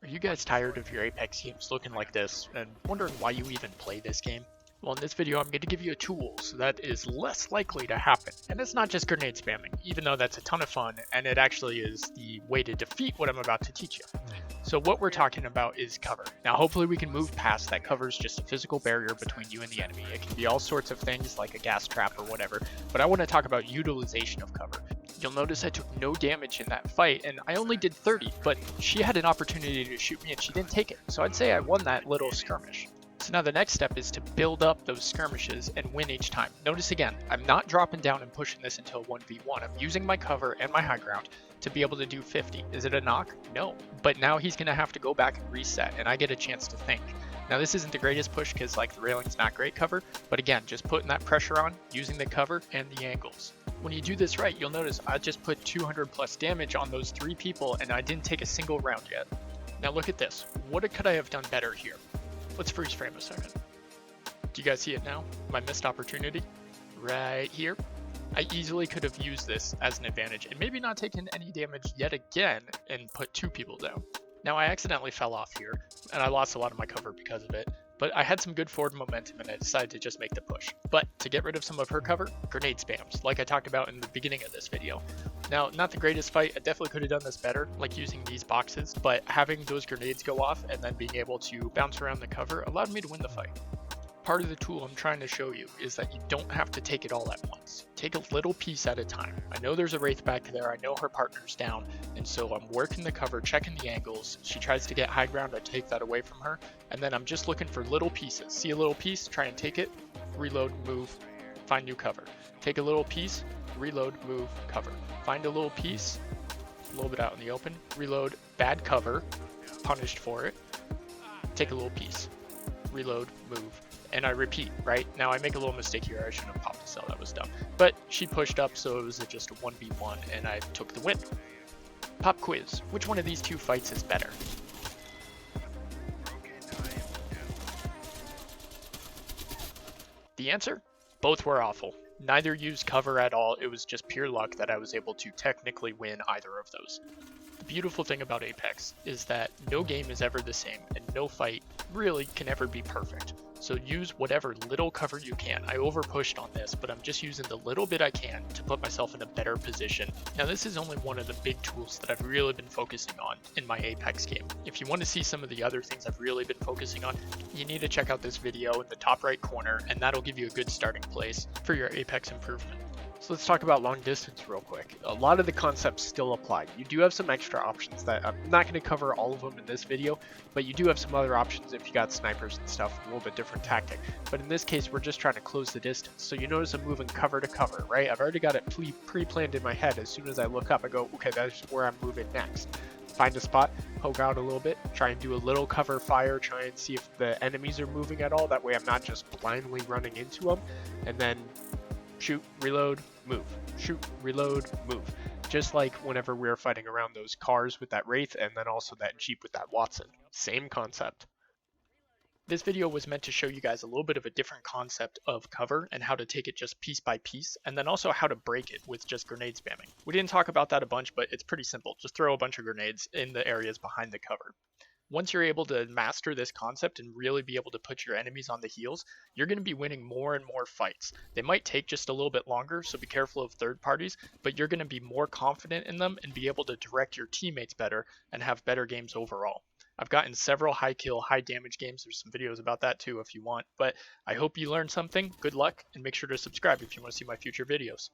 Are you guys tired of your Apex games looking like this and wondering why you even play this game? Well, in this video, I'm going to give you a tool so that is less likely to happen. And it's not just grenade spamming, even though that's a ton of fun, and it actually is the way to defeat what I'm about to teach you. So what we're talking about is cover. Now, hopefully we can move past that. Cover is just a physical barrier between you and the enemy. It can be all sorts of things like a gas trap or whatever, but I want to talk about utilization of cover. You'll notice I took no damage in that fight, and I only did 30, but she had an opportunity to shoot me and she didn't take it. So I'd say I won that little skirmish. So now the next step is to build up those skirmishes and win each time. Notice again, I'm not dropping down and pushing this until 1v1. I'm using my cover and my high ground to be able to do 50. Is it a knock? No. But now he's going to have to go back and reset, and I get a chance to think. Now this isn't the greatest push because like the railing's not great cover, but again, just putting that pressure on, using the cover and the angles. When you do this right, you'll notice I just put 200 plus damage on those 3 people and I didn't take a single round yet. Now look at this. What could I have done better here? Let's freeze frame a second. Do you guys see it now? My missed opportunity? Right here. I easily could have used this as an advantage and maybe not taken any damage yet again and put 2 people down. Now I accidentally fell off here and I lost a lot of my cover because of it, but I had some good forward momentum and I decided to just make the push. But to get rid of some of her cover, grenade spams, like I talked about in the beginning of this video. Now, not the greatest fight, I definitely could have done this better, like using these boxes, but having those grenades go off and then being able to bounce around the cover allowed me to win the fight. Part of the tool I'm trying to show you is that you don't have to take it all at once. Take a little piece at a time. I know there's a Wraith back there, I know her partner's down, and so I'm working the cover, checking the angles. She tries to get high ground, I take that away from her, and then I'm just looking for little pieces. See a little piece, try and take it, reload, move, find new cover. Take a little piece, reload, move, cover. Find a little piece, a little bit out in the open, reload, bad cover, punished for it, take a little piece, reload, move, and I repeat, right? Now I make a little mistake here, I shouldn't have popped the cell, that was dumb. But she pushed up, so it was just a 1v1, and I took the win. Pop quiz, which one of these 2 fights is better? The answer? Both were awful. Neither used cover at all, it was just pure luck that I was able to technically win either of those. The beautiful thing about Apex is that no game is ever the same, and no fight really can ever be perfect. So use whatever little cover you can. I over pushed on this, but I'm just using the little bit I can to put myself in a better position. Now this is only one of the big tools that I've really been focusing on in my Apex game. If you want to see some of the other things I've really been focusing on, you need to check out this video in the top right corner, and that'll give you a good starting place for your Apex improvement. So let's talk about long distance real quick. A lot of the concepts still apply. You do have some extra options that I'm not going to cover all of them in this video, but you do have some other options if you got snipers and stuff, a little bit different tactic. But in this case, we're just trying to close the distance. So you notice I'm moving cover to cover, right? I've already got it pre-planned in my head. As soon as I look up, I go, okay, that's where I'm moving next. Find a spot, poke out a little bit, try and do a little cover fire, try and see if the enemies are moving at all. That way I'm not just blindly running into them. And then shoot, reload, move. Shoot, reload, move. Just like whenever we were fighting around those cars with that Wraith and then also that Jeep with that Watson. Same concept. This video was meant to show you guys a little bit of a different concept of cover and how to take it just piece by piece, and then also how to break it with just grenade spamming. We didn't talk about that a bunch, but it's pretty simple. Just throw a bunch of grenades in the areas behind the cover. Once you're able to master this concept and really be able to put your enemies on the heels, you're going to be winning more and more fights. They might take just a little bit longer, so be careful of third parties, but you're going to be more confident in them and be able to direct your teammates better and have better games overall. I've gotten several high kill, high damage games. There's some videos about that too if you want, but I hope you learned something. Good luck, and make sure to subscribe if you want to see my future videos.